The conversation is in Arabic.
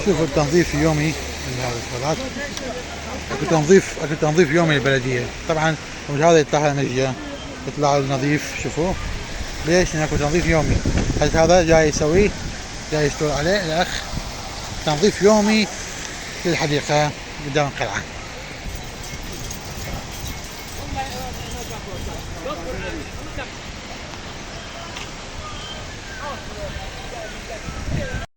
شوفوا التنظيف يومي لهذه الشغلات. اكو تنظيف يومي للبلديه. طبعا هذا يطلع له نجيه، يطلع نظيف. شوفوا ليش؟ لأن اكو تنظيف يومي. هذا جاي يسويه، جاي يشتغل عليه الاخ، تنظيف يومي للحديقه قدام القلعه.